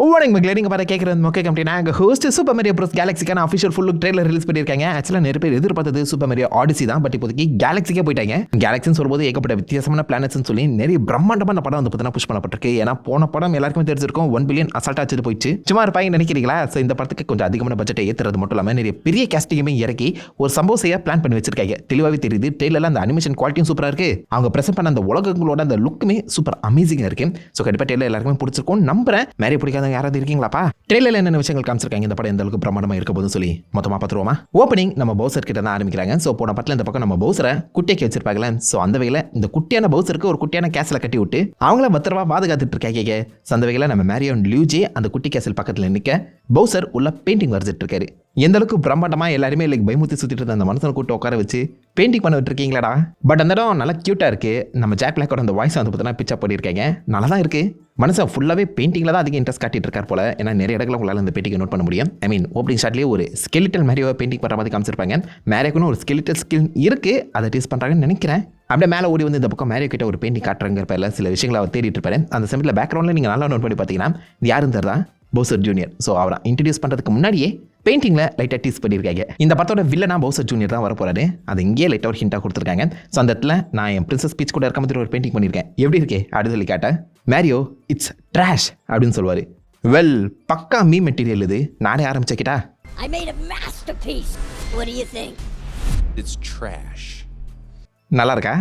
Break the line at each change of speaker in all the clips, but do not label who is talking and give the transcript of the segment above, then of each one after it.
வணக்கம் மக்களே, நீங்கள் பார்த்து கேட்குறது மொக்க கம்பெனி. நாங்கள் ஹோஸ்ட் சூப்பர் மேரியோ ப்ரோஸ் கேலக்ஸிக்கான official full look trailer release பண்ணியிருக்காங்க. ஆக்சுவலாக நிறைய பேர் எதிர்பார்த்தது சூப்பர் மேரியோ ஆடிசி தான். பட் இப்போதைக்கு கேலக்ஸிக்கே போயிட்டாங்க. கேலக்ஸின்னு சொல்லும்போது ஏகப்பட்ட வித்தியாசமான பிளானட்ஸ்னு சொல்லி நிறைய பிரம்மாண்டமான படம் வந்து பார்த்தீங்கன்னா புஷ் பண்ணப்பட்டிருக்கு. ஏன்னா போன படம் எல்லாருக்குமே தெரிஞ்சிருக்கும் 1 பில்லியன் அசால்ட்டாக வச்சுட்டு போயிடுச்சு. சும்மா இருப்பாங்க நினைக்கிறீங்களா? ஸோ இந்த படத்துக்கு கொஞ்சம் அதிகமான பட்ஜெட்டை ஏற்றுறது மட்டும் இல்லாமல் நிறைய பெரிய கேஸ்டிங்குமே இறக்கி ஒரு சம்பவம் செய்ய பிளான் பண்ணி வச்சிருக்காங்க. தெளிவாகவே தெரியுது. ட்ரெயிலரில் அந்த அனிமேஷன் குவாலிட்டியும் சூப்பராக இருக்கு. அவங்க பிரசன்ட் பண்ண அந்த உலகங்களோட அந்த லுக்குமே சூப்பர் அமேசிங்காக இருக்கு. ஸோ கண்டிப்பாக ட்ரெயிலர் எல்லாருக்குமே பிடிச்சிருக்கும் நம்புறேன். மேரிய பிடிக்காத யாராவது இருக்கீங்களாப்பா? ட்ரெயிலர்ல என்னென்ன விஷயங்கள் காமிச்சிருக்காங்க, இந்த படம் எந்த அளவுக்கு பிரமாண்டமா இருக்க போதுன்னு சொல்லி மொத்தமா பார்த்துருவோமா? ஓப்பனிங் நம்ம பவுசர் கிட்ட தான் ஆரம்பிக்கிறாங்க. ஸோ போன படத்தில் இந்த பக்கம் நம்ம பவுசரை குட்டியாக்கி வச்சிருப்பாங்களே. ஸோ அந்த வகையில் இந்த குட்டியான பவுசருக்கு ஒரு குட்டியான கேஸில் கட்டி விட்டு அவங்கள பத்திரமா பாதுகாத்துட்டு இருக்காங்க. ஸோ அந்த வகையில் நம்ம மேரியோ லியூஜி அந்த குட்டி கேசல் பக்கத்தில் நிற்க பவுசர் உள்ள பெயிண்டிங் வரைஞ்சிட்டு இருக்காரு. எந்த அளவுக்கு பிரம்மாண்டமா எல்லாருமே லைக் பயமுத்தி சுத்திட்டு இருந்த அந்த மனுஷனை கூட்டு உட்கார வச்சு பெயிண்டிங் பண்ண விட்டுருக்கீங்களாடா. பட் அந்த இடம் நல்லா கியூட்டா இருக்கு. நம்ம ஜாக் பிளாக்கோட அந்த வாய்ஸ் வந்து பார்த்தீங்கன்னா பிச்சப் பண்ணியிருக்காங்க. நல்லா தான் இருக்கு. மனுஷன் ஃபுல்லாகவே பெயிண்டிங்கில் தான் அதிக இன்ட்ரெஸ்ட் காட்டிட்டு இருக்கார் போல. ஏன்னா நிறைய இடத்துல உங்களால் இந்த பெயிண்டிங்கை நோட் பண்ண முடியும். ஐ மீன் ஓப்பனிங் ஷாட்லேயே ஒரு ஸ்கெலிட்டல் மேரியோ பெயிண்டிங் பண்ணுற மாதிரி காமிச்சிருப்பாங்க. மேரியோக்குன்னு ஒரு ஸ்கெலிட்டல் ஸ்கில் இருக்கு, அதை டீஸ் பண்ணுறாங்கன்னு நினைக்கிறேன். அப்படியே மேலே ஓடி வந்து இந்த பக்கம் மேரியோ கிட்ட ஒரு பெயிண்டிங் காட்டுறங்கிற பேரில் சில விஷயங்களை அவர் தேடிட்டு இருப்பாரு. அந்த சமயத்தில் பேக்ரவுண்டில் நீங்கள் நல்லா நோட் பண்ணி பார்த்தீங்கன்னா யாரும் தெரிதா பவுசர் ஜூனியர். ஸோ அவரை இன்ட்ரடியூஸ் பண்ணுறதுக்கு முன்னாடியே பெயிண்டிங்கில் லைட்டாக டீஸ் பண்ணியிருக்காங்க. இந்த படத்தோட வில்லனா பவுசர் ஜூனியர் தான் வர போறாரு. அது இங்கேயே லைட்டாக ஒரு ஹிண்டாக கொடுத்துருக்காங்க. ஸோ அந்த இடத்துல நான் என் பிரின்சஸ் பீச் கூட இருக்க மாதிரி ஒரு பெயிண்டிங் பண்ணியிருக்கேன். எப்படி இருக்கே அப்படின்னு சொல்லி கேட்டேன். மேரியோ இட்ஸ் ட்ராஷ் அப்படின்னு சொல்லுவார். வெல், பக்கா மீ மெட்டீரியல் இது. நானே ஆரம்பிச்சேக்கிட்டா.
I made a masterpiece. What do you think?
It's trash.
நல்லா இருக்கா?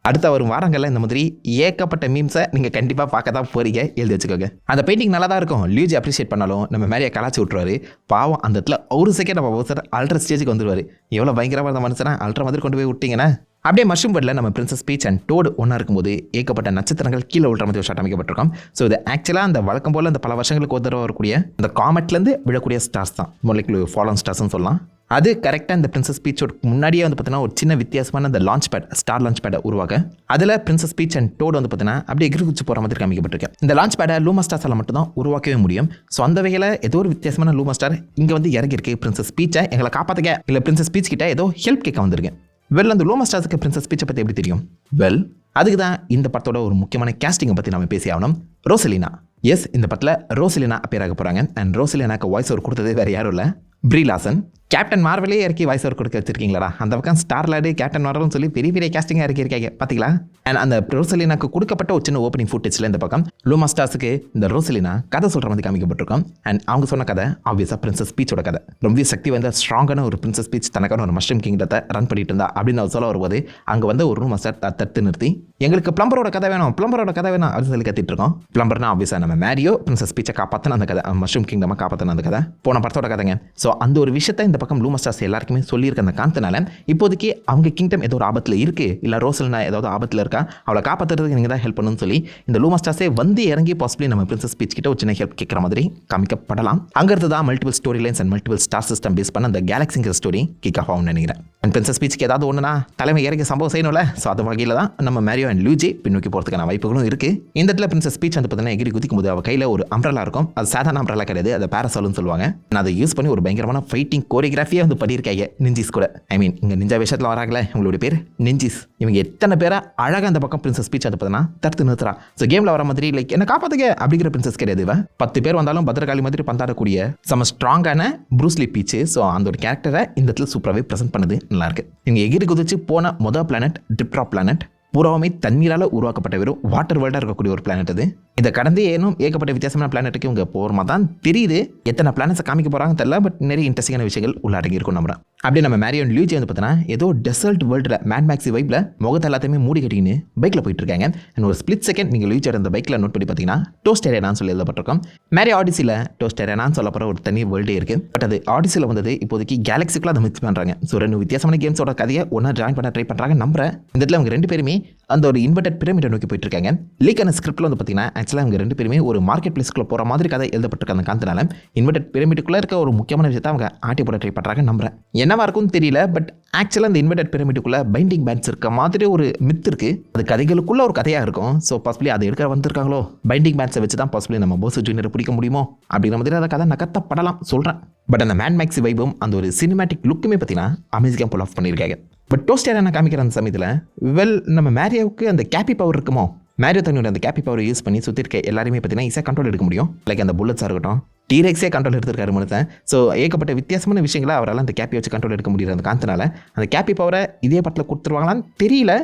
அடுத்த வரும் வாரங்களில் இந்த மாதிரி ஏகப்பட்ட மீம்ஸை நீங்கள் கண்டிப்பாக பார்க்க தான் போறீங்க. எழுதி வச்சுக்கோங்க. அந்த பெயிண்டிங் நல்லா தான் இருக்கும். லியூஜி அப்ரிஷியேட் பண்ணாலும் நம்ம மேரியை கலாச்சி விட்டுருவாரு. பாவம் அந்த இடத்துல ஒரு செகண்ட் நம்ம பவுசர் அல்ட்ரா ஸ்டேஜுக்கு வந்துருவார். எவ்வளோ பயங்கரமாக இருந்த மனுஷனா அல்ட்ரா மாதிரி கொண்டு போய் விட்டீங்கன்னா. அப்படியே மஷ்ரூம் பெட்டில் நம்ம பிரின்சஸ் பீச் அண்ட் டோடு ஒன்றா இருக்கும்போது ஏகப்பட்ட நட்சத்திரங்கள் கீழே விழுற மாதிரி ஒரு ஷாட் அமைக்கப்பட்டிருக்கோம். ஸோ இது ஆக்சுவலாக அந்த வழக்கம் போல் அந்த பல வருஷங்களுக்கு ஒரு தடவை வரக்கூடிய அந்த காமெட்லேருந்து விழக்கூடிய ஸ்டார்ஸ் தான். மொழிக்கு ஃபாலோன் ஸ்டார்ஸ்னு சொல்லலாம். அது கரெக்டாக இந்த பிரின்சஸ் பீச்சோட முன்னாடியே வந்து பார்த்தீங்கன்னா ஒரு சின்ன வித்தியாசமான அந்த லான்ச் பேட், ஸ்டார் லான்ச் பேடை உருவாக்க அதில் பிரின்சஸ் பீச் அண்ட் டோடு வந்து பார்த்தீங்கன்னா அப்படியே எகிரி குச்சி போகிற மாதிரி காமிக்கப்பட்டிருக்கு. இந்த லான்ச் பேடை லூமா ஸ்டார்ஸால் மட்டும் தான் உருவாக்கவே முடியும். ஸோ அந்த வகையில் ஏதோ ஒரு வித்தியாசமான லூமா ஸ்டார் இங்கே வந்து இறங்கியிருக்கு. பிரின்சஸ் பீச்சை எங்களை காப்பாற்றுங்க, இல்லை பிரின்சஸ் பீச் கிட்ட ஏதோ ஹெல்ப் கேட்க வந்திருக்கேன். வெல், அந்த லூமா ஸ்டார்ஸுக்கு பிரின்சஸ் பீச்சை பற்றி எப்படி தெரியும்? வெல், அதுக்கு தான் இந்த படத்தோட ஒரு முக்கியமான கேஸ்டிங்கை பற்றி நம்ம பேசி ஆகணும். ரோசலினா. எஸ், இந்த படத்தில் ரோசலினா அப்பேர் ஆக போகிறாங்க. அண்ட் ரோசலினாக்கு வாய்ஸ் ஓவர் கொடுத்தது வேறு யாரும் இல்லை, ப்ரீ லார்சன். கேப்டன் மார்வலே இறக்கி வாய்ஸ் ஓவர் கொடுக்க வச்சிருக்கீங்களா? அந்த பக்கம் ஸ்டார் லாடு கேப்டன் மார்வல்னு சொல்லி பெரிய பெரிய கேஸ்டிங்காக இறக்கியிருக்காங்க பார்த்தீங்களா? அண்ட் அந்த ரோசலினாக்கு கொடுக்கப்பட்ட ஒரு சின்ன ஓப்பனிங் ஃபுட்டேஜில் இந்த பக்கம் லூமா ஸ்டார்ஸுக்கு இந்த ரோசலினா கதை சொல்கிற மாதிரி காமிக்கப்பட்டிருக்கும். அண்ட் அவங்க சொன்ன கதை ஆப்வியஸாக பிரின்சஸ் பீச்சோட கதை. ரொம்ப சக்தி வந்து ஸ்ட்ராங்கான ஒரு பிரின்சஸ் பீச் தனக்கான ஒரு மஷ்ரூம் கிங்டத்தை ரன் பண்ணிட்டு இருந்தா அப்படின்னு அவர் சொல்ல வரும்போது அங்கே வந்து ஒரு ரூம் மாஸ்டர் தடுத்து நிறுத்தி எங்களுக்கு பிளம்பரோட கதை வேணும் அப்படின்னு சொல்லி கத்திட்டு இருக்கோம். பிளம்பர்னா ஆப்வியஸாக நம்ம மேரியோ பிரின்சஸ் பீச்சை காப்பாற்றின அந்த கதை, மஷ்ரூம் கிங்டமாக காப்பாற்றின அந்த கதை போன படத்தோட கதைங்க. ஸோ அந்த ஒரு விஷயத்தை இந்த பக்கம் லூமா ஸ்டார்ஸ் எல்லாருக்குமே சொல்லியிருக்க அந்த காரணத்தினால இப்போதைக்கு அவங்க கிங்டம் ஏதோ ஒரு ஆபத்தில் இருக்கு, இல்லை ரோசலினா ஏதாவது ஆபத்தில் இருக்கா, அவளை காப்பாற்றுறதுக்கு நீங்கள் தான் ஹெல்ப் பண்ணணும்னு சொல்லி இந்த லூமா ஸ்டார்ஸே வந்து இறங்கி பாசிபிளி நம்ம பிரின்சஸ் பீச் கிட்ட ஒரு சின்ன ஹெல்ப் கேட்குற மாதிரி காமிக்கப்படலாம். அங்கிருந்து தான் multiple story lines and multiple star system base பண்ண அந்த கேலக்ஸிங்கிற ஸ்டோரி கிக் ஆஃப் ஆகும்னு நினைக்கிறேன். அண்ட் பிரின்சஸ் பீச்சுக்கு ஏதாவது ஒன்றுனா தலைமை இறங்கி சம்பவம் செய்யணும்ல. ஸோ அது வகையில் தான் நம்ம மேரியோ அண்ட் லியூஜி பின்னோக்கி போகிறதுக்கான வாய்ப்புகளும் இருக்கு. இந்த இடத்துல பிரின்சஸ் பீச் வந்து பார்த்தீங்கன்னா எகிரி குதிக்கும் போது அவள் கையில் ஒரு அம்ப்ரலா இருக்கும். அது சாதாரண அம்ப்ரலா கிடையாது, அதை பேராசால்னு சொல்லுவாங்க. அதை யூஸ் பண்ணி ஒரு பயங்கரமான ஃபைட்டிங் கோரியோகிராஃபியே வந்து பண்ணியிருக்காங்க நிஞ்சிஸ் கூட. ஐ மீன் இங்கே நிஞ்சா விஷயத்தில் வராங்களே உங்களுடைய பேர் நிஞ்சிஸ். இவங்க எத்தனை பேரை அழகாக அந்த பக்கம் பிரின்சஸ் பீச் வந்து பார்த்தீங்கன்னா தடுத்து நிறுத்துறா. ஸோ கேமில் வர மாதிரி லைக் என்ன காப்பாற்றுங்க அப்படிங்கிற பிரின்சஸ் கிடையாது. 10 பேர் வந்தாலும் பத்திரகாளி மாதிரி பந்தாடக்கூடிய செம ஸ்ட்ராங்கான ப்ரூஸ்லி பீச்சு. ஸோ அந்த ஒரு கேரக்டரை இந்த இடத்துல சூப்பராகவே ப்ரெசென்ட் பண்ணது நல்லா இருக்கு. இவங்க எகிரி குதிச்சு போன முதல் பிளானட் டிப்ட்ரா பிளானட். பூராவுமே தண்ணீரால் உருவாக்கப்பட்ட வெறும் வாட்டர் வேர்ல்டாக இருக்கக்கூடிய ஒரு பிளானட் அது. இதை கடந்து ஏனும் ஏகப்பட்ட வித்தியாசமான பிளானட்டுக்கு இவங்க போகிறமா தான் தெரியுது. எத்தனை பிளானட்ஸை காமிக்க போகிறாங்க தெரியல, பட் நிறைய இன்ட்ரெஸ்டிங்கான விஷயங்கள் உள்ளடங்கி இருக்கும் நம்புறேன். அப்படியே நம்ம மேரியோ லியூஜி வந்து பார்த்தீங்கன்னா ஏதோ டெசர்ட் வேர்ல்டில் மேட் மேக்ஸி வைப்பில் முகத்தை எல்லாத்தையுமே மூடி கட்டின்னு பைக்கில் போயிட்டு இருக்காங்க. அண்ட் ஒரு ஸ்பிளிட் செகண்ட் நீங்கள் லியூஜோட அந்த பைக்கில் நோட் பண்ணி பார்த்தீங்கன்னா டோஸ்டேரியானான்னு சொல்லி எழுதப்பட்டிருக்கோம். மேரியோ ஆடிசியில் டோஸ்டேரியானான்னு சொல்லப்படுற ஒரு தனி வேர்ல்டே இருக்குது. பட் அது ஆடிசியில் வந்தது இப்போதைக்கு கேலக்ஸிக்குள்ள அதை மிக்ஸ் பண்ணுறாங்க. ஸோ 2 வித்தியாசமான கேம்ஸோட கதையை ஒன்றா ஜாயின் பண்ண ட்ரை பண்ணுறாங்க நம்புறேன். இந்த இடத்துல அவங்க 2 பேருமே அந்த ஒரு இன்வெர்டட் பிரமிடை நோக்கி போயிட்டு இருக்காங்க. லீக்கான ஸ்கிரிப்டில் வந்து பார்த்தீங்கன்னா ஆக்சுவலாக அவங்க 2 பேருமே ஒரு மார்க்கெட் பிளேஸ்க்குள்ள போகிற மாதிரி கதை எழுதப்பட்டிருக்க அந்த காரணத்தினால இன்வெர்டட் பிரமிடுக்குள்ளே இருக்க ஒரு முக்கியமான விஷயத்தை அவங்க ஆட்டி போட ட்ரை பண்ணுறாங்க நம்புறேன். என்னவா இருக்கும்னு தெரியல, பட் ஆக்சுவலாக இந்த இன்வெர்டட் பிரமிடுக்குள்ளே பைண்டிங் பேண்ட்ஸ் இருக்க மாதிரி ஒரு மித் இருக்குது. அது கதைகளுக்குள்ள ஒரு கதையாக இருக்கும். ஸோ பாசிபிளி அதை எடுக்க வந்திருக்காங்களோ, பைண்டிங் பேண்ட்ஸை வச்சு தான் பாசிபிளி நம்ம பவுசர் ஜூனியரை பிடிக்க முடியுமோ அப்படிங்கிற மாதிரி அதை கதை நகர்த்தப்படலாம் சொல்கிறேன். பட் அந்த மேட் மேக்ஸி வைபும் அந்த ஒரு சினிமேட்டிக் லுக்குமே பார்த்தீங்கன்னா அமேசிங்காக புல் ஆஃப் பண்ணியிருக்காங்க. பட் டோஸ்டேரியானா காமிக்கிற அந்த சமயத்தில் வெல் நம்ம மேரியாவுக்கு அந்த கேப்பி பவர் இருக்குமோ மேரியோ தன்னோட அந்த கேப்பி பவரை யூஸ் பண்ணி சுற்றி இருக்க எல்லாருமே பார்த்தீங்கன்னா ஈஸியாக கண்ட்ரோல் எடுக்க முடியும். லைக் அந்த புல்லட்ஸாக இருக்கட்டும், டீரெக்ஸே கண்ட்ரோல் எடுத்திருக்காரு மனுஷன். ஸோ ஏகப்பட்ட வித்தியாசமான விஷயங்களை அவரால் அந்த கேப்பி வச்சு கண்ட்ரோல் எடுக்க முடியுற அந்த காரணத்தினால அந்த கேப்பி பவரை இதே படத்தில் கொடுத்துருவாங்களான்னு தெரியல.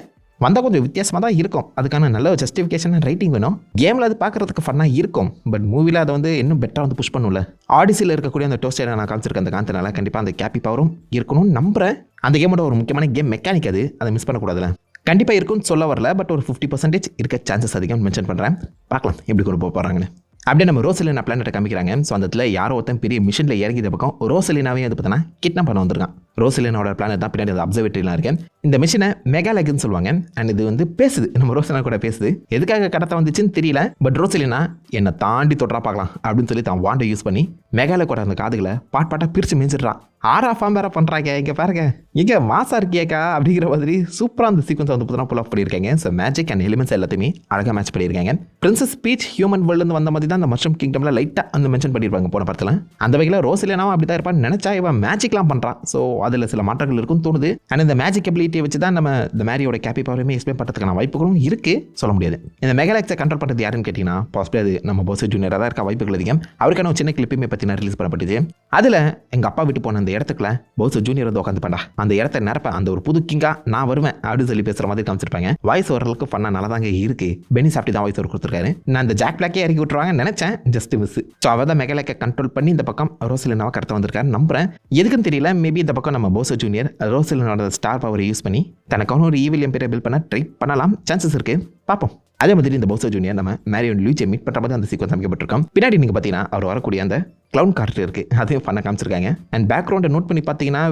வந்தால் கொஞ்சம் வித்தியாசமாக தான் இருக்கும். அதுக்கான நல்ல ஒரு ஜஸ்டிஃபிகேஷன் ரைட்டிங் வேணும். கேமில் அது பார்க்குறதுக்கு ஃபன்னாக இருக்கும். பட் மூவியில் அதை வந்து இன்னும் பெட்டராக வந்து புஷ் பண்ணல. ஆடிசியில் இருக்கக்கூடிய அந்த டோஸ்டரை நான் காமிச்சிருக்கேன் அந்த காரணத்தினால கண்டிப்பாக அந்த கேப்பி பவரும் இருக்கணும்னு நம்புகிறேன். அந்த கேமோட ஒரு முக்கியமான கேம் மெக்கானிக் அது, அதை மிஸ் பண்ணக்கூடாதுல. கண்டிப்பாக இருக்கும்னு சொல்ல வரல, பட் ஒரு 50% இருக்க சான்சஸ் அதிகம் மென்ஷன் பண்ணுறேன். பார்க்கலாம் எப்படி கொண்டு போக போகிறாங்கன்னு. அப்படியே நம்ம ரோசலினா பிளானட்டை காமிக்கிறாங்க. ஸோ அந்த இடத்துல யாரோ ஒருத்தன் பெரிய மிஷினில் இறங்கித பக்கம் ரோசலினாவே அது பார்த்தீங்கன்னா கிட்னாப் பண்ண வந்திருக்கான். ரோசலினாவோட பிளானட் தான் பின்னாடி அப்சர்வேட்டரிலாம் இருக்கேன். இந்த மிஷினை மெகாலெக்னு சொல்லுவாங்க. அண்ட் இது வந்து பேசுது, நம்ம ரோசலினா கூட பேசுது. எதுக்காக கடத்த வந்துச்சுன்னு தெரியல. பட் ரோசலினா என்னை தாண்டி தொட்டா பார்க்கலாம் அப்படின்னு சொல்லி தான் வாண்டை யூஸ் பண்ணி மெகாலோட அந்த காதுகளை பாட்டாக பிரித்து மிஞ்சிடுறான். ஆரா ஃபார்ம் வேற பண்ணுறாங்க. இங்கே பாருங்க, இங்கே மாசா இருக்கியக்கா அப்படிங்கிற மாதிரி சூப்பராக அந்த சீக்வன்ஸ் வந்து பார்த்தீங்கன்னா புல் ஆஃப் பண்ணியிருக்காங்க. ஸோ மேஜிக் அண்ட் எலிமெண்ட்ஸ் எல்லாத்தையுமே அழகாக மேட்ச் பண்ணியிருக்காங்க. பிரின்சஸ் பீச் ஹியூமன் வேர்ல்டு வந்த மாதிரி தான் அந்த மஷ்ரூம் கிங்டமில் லைட்டாக அந்த மென்ஷன் பண்ணியிருப்பாங்க போன படத்தில். அந்த வகையில் ரோசலினாவும் அப்படி தான் இருப்பான்னு நினச்சா இவன் மேஜிக்லாம் பண்ணுறான். ஸோ அதில் சில மாற்றங்கள் இருக்குன்னு தோணுது. அண்ட் இந்த மேஜிக் எபிலிட்டியை வச்சு தான் நம்ம இந்த மேரியோட கேப்பி பவரையுமே எக்ஸ்பிளைன் பண்ணுறதுக்கான வாய்ப்புகளும் இருக்குது, சொல்ல முடியாது. இந்த மெகாலெக்ஸை கண்ட்ரோல் பண்ணுறது யாருன்னு கேட்டிங்கன்னா பாசிபிள் அது நம்ம போஸ் ஜூனியராக தான் இருக்க வாய்ப்புகள் அதிகம். அவருக்கான ஒரு சின்ன கிளிப்புமே பற்றினா ரிலீஸ் பண்ணப்பட்டுச்சு. அதில் எங்கள் அப்பா விட்டு போன அந்த இடத்துக்குள்ள போஸ் ஜூனியர் வந்து உட்காந்து பண்ணா அந்த இடத்த நிரப்ப அந்த ஒரு புது கிங்கா நான் வருவேன் அப்படின்னு சொல்லி பேசுகிற மாதிரி காமிச்சிருப்பாங்க. வாய்ஸ் ஓரளவுக்கு ஃபன்னாக நல்லா தாங்க இருக்கு. பெனி சாப்பிட்டு தான் வாய்ஸ் ஓவர் கொடுத்துருக்காரு. நான் அந்த ஜாக் பிளாக்கே இறக்கி விட்டுருவாங்கன்னு நினச்சேன், ஜஸ்ட் மிஸ். ஸோ அவள் தான் மெகாலெக்கை கண்ட்ரோல் பண்ணி இந்த பக்கம் ரோசலினாவை கடத்த வந்திருக்காரு நம்புறேன். எதுக்குன்னு தெரியல. மேபி இந்த பக்கம் நம்ம போஸ் ஜூனியர் ரோசலினோட ஸ்டார் பவரை யூஸ் பண்ணி தனக்கான ஒரு ஈவில் எம்பையரை பில்ட் பண்ண ட்ரை பண்ணலாம், சான்சஸ் இருக்கு, பார்ப்போம். அதே மாதிரி இந்த போஸ் ஜூனியர் நம்ம மேரியோ லூயியை மீட் பண்ணுற மாதிரி அந்த சீக்வன்ஸ் அமைக்கப்பட்டிருக்கோம். பின்னாடி நீங்கள் பார்த்தீங்கன்னா அவர் வரக்கூடிய அந்த க்ளவுன் கார்ட்டு இருக்குது, அதையும் பண்ண காமிச்சிருக்காங்க. அண்ட் பேக்ரவுண்டை நோட் பண்ணி பார்த்தீங்கன்னா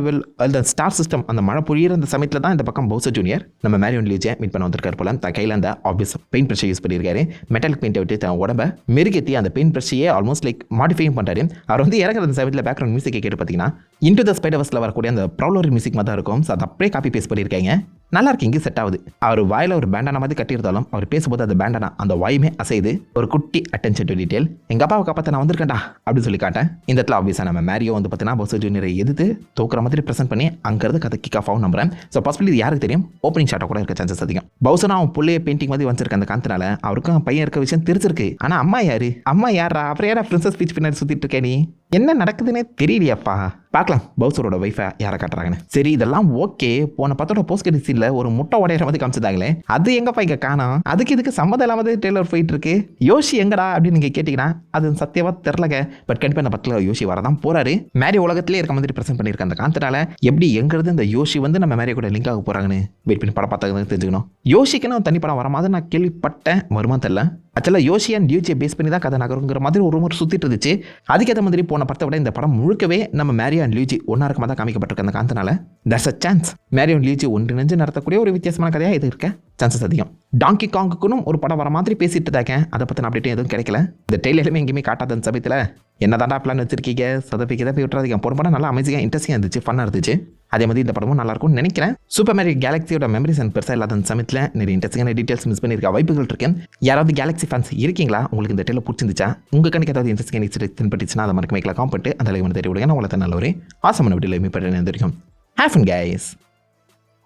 அந்த ஸ்டார் சிஸ்டம் அந்த மழை பொழியிற அந்த சமயத்தில் தான் இந்த பக்கம் போஸ் ஜூனியர் நம்ம மேரியோ லூயியை மீட் பண்ண வந்திருக்காரு போல. தன் கையில் அந்த ஆப்வியஸ் பெயிண்ட் ப்ரஷை யூஸ் பண்ணியிருக்காரு. மெட்டாலிக் பெயிண்டை விட்டு தன் உடம்பை மெருகேற்றி அந்த பெயிண்ட் ப்ரஷையே ஆல்மோஸ்ட் லைக் மாடிஃபையும் பண்ணுறாரு. அவர் வந்து இறங்குற அந்த சமயத்தில் பேக்ரவுண்ட் மியூசிக்கை கேட்டு பார்த்தீங்கன்னா இன்டு த ஸ்பைடர்வர்ஸில் வரக்கூடிய அந்த ப்ரௌலர் மியூசிக் மாதிரி தான் இருக்கும். ஸோ அதை அப்படியே காப்பி பேஸ்ட் பண்ணியிருக்காங்க. நல்லா இருக்கு, இங்கே செட் ஆகுது. அவர் வாயில் ஒரு பேண்டானா மாதிரி கட்டியிருந்தாலும் அவர் பேசும்போது அந்த பேண்டானா அந்த வாயுமே அசைது. ஒரு குட்டி அட்டென்ஷன் டு டீட்டெயில். எங்கள் அப்பாவை காப்பாற்ற நான் வந்திருக்கேன்டா அப்படின்னு சொல்லி காட்டேன். இந்த இடத்துல ஆப்வியஸாக நம்ம மேரியோ வந்து பார்த்தீங்கன்னா போஸ் ஜூனியரை எதிர்த்து தோக்குற மாதிரி ப்ரெசென்ட் பண்ணி அங்கேருந்து கதை கிக் ஆஃப் ஆகும் நம்புறேன். ஸோ பாசிபிள் இது யாருக்கு தெரியும், ஓப்பனிங் ஷாட்டாக கூட இருக்க சான்சஸ் அதிகம். பவுசனா அவன் புள்ளைய பெயிண்டிங் மாதிரி வச்சிருக்க அந்த காரணத்தினால அவருக்கும் பையன் இருக்க விஷயம் தெரிஞ்சிருக்கு. ஆனால் அம்மா யாரு, அம்மா யாரா, அப்புறம் யாரா பிரின்சஸ் பீச் பின்னாடி சுற்றிட்டு இருக்கே, நீ என்ன நடக்குதுன்னே தெரியலையாப்பா. பார்க்கலாம் பவுசரோட ஒய்ஃபை யாரை காட்டுறாங்கன்னு. சரி, இதெல்லாம் ஓகே. போன பத்தோட போஸ்ட் கிரெடிட் சீன்ல ஒரு முட்டை உடையிற மாதிரி காமிச்சிருந்தாங்களே, அது எங்கப்பா இங்கே காணோம். அதுக்கு இதுக்கு சம்மதம் இல்லாமல் டெய்லர் போயிட்டு இருக்கு. யோசி எங்கடா அப்படின்னு நீங்கள் கேட்டிங்கன்னா அது சத்தியமாக தெரிலங்க. பட் கண்டிப்பாக இந்த படத்தில் யோசி வரதான் போறாரு. மேரி உலகத்திலே இருக்க மாதிரி ப்ரெசென்ட் பண்ணியிருக்க அந்த காரணத்தினால எப்படி எங்கிறது இந்த யோசி வந்து நம்ம மேரிய கூட லிங்க் ஆக போகிறாங்கன்னு வெயிட் பண்ணி படம் பார்த்தா தெரிஞ்சுக்கணும். யோசிக்கணும் தனி படம் வர மாதிரி நான் கேள்விப்பட்டேன், வருமா தெரியல. ஆக்சுவலாக யோசி அண்ட் டியூஜியை பேஸ் பண்ணி தான் கதை நகருங்கிற மாதிரி ஒரு ரூமர் சுற்றிட்டு இருந்துச்சு. அதுக்கேற்ற மாதிரி போன படத்தை விட இந்த படம் முழுக்கவே நம்ம மேரியோ அண்ட் லியூஜி ஒன்றா இருக்க மாதிரி தான் காமிக்கப்பட்டிருக்க அந்த காரணத்தினால that's a chance Mario and Luigi ஒன்றிணைஞ்சு நடத்தக்கூடிய ஒரு வித்தியாசமான கதையாக இது இருக்க சான்சஸ் அதிகம். டாங்கி காங்குக்கும் ஒரு படம் வர மாதிரி பேசிட்டு இருக்கேன். அதை பற்றி அப்டேட்டும் எதுவும் கிடைக்கல. இந்த டெய்லருமே எங்கேயுமே காட்டாத அந்த சமயத்தில் என்ன தாண்டா பிளான் வச்சிருக்கீங்க, சொதப்பிக்க தான் போய் விட்டுறாதீங்க. போன படம் நல்லா அமேசிங்காக இன்ட்ரெஸ்டிங்காக இருந்துச்சு, ஃபன்னாக இருந்துச்சு. அதே மாதிரி இந்த படமும் நல்லா இருக்கும்னு நினைக்கிறேன். சூப்பர் மேரியோ கேலக்ஸியோட மெமரிஸ் அண்ட் பெருசாக இல்லாத அந்த சமயத்தில் நிறைய இன்ட்ரெஸ்டிங்கான டீட்டெயில்ஸ் மிஸ் பண்ணியிருக்க வாய்ப்புகள் இருக்கேன். யாராவது கேலக்ஸி ஃபேன்ஸ் இருக்கீங்களா, உங்களுக்கு இந்த டெய்லர் பிடிச்சிருந்துச்சா, உங்கள் கணக்கு ஏதாவது இன்ட்ரெஸ்டிங் தென்பட்டுச்சுன்னா அதை மறக்க வைக்கலாம், காம் பண்ணிட்டு அந்த லைவ் தெரிய விடுங்க. நான் உங்களை நல்ல ஒரு ஆசமான வீட்டில் மீட் பண்ணுறேன். தெரியும் ஹேவ் ஃபன் கைஸ்.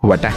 வாட்டா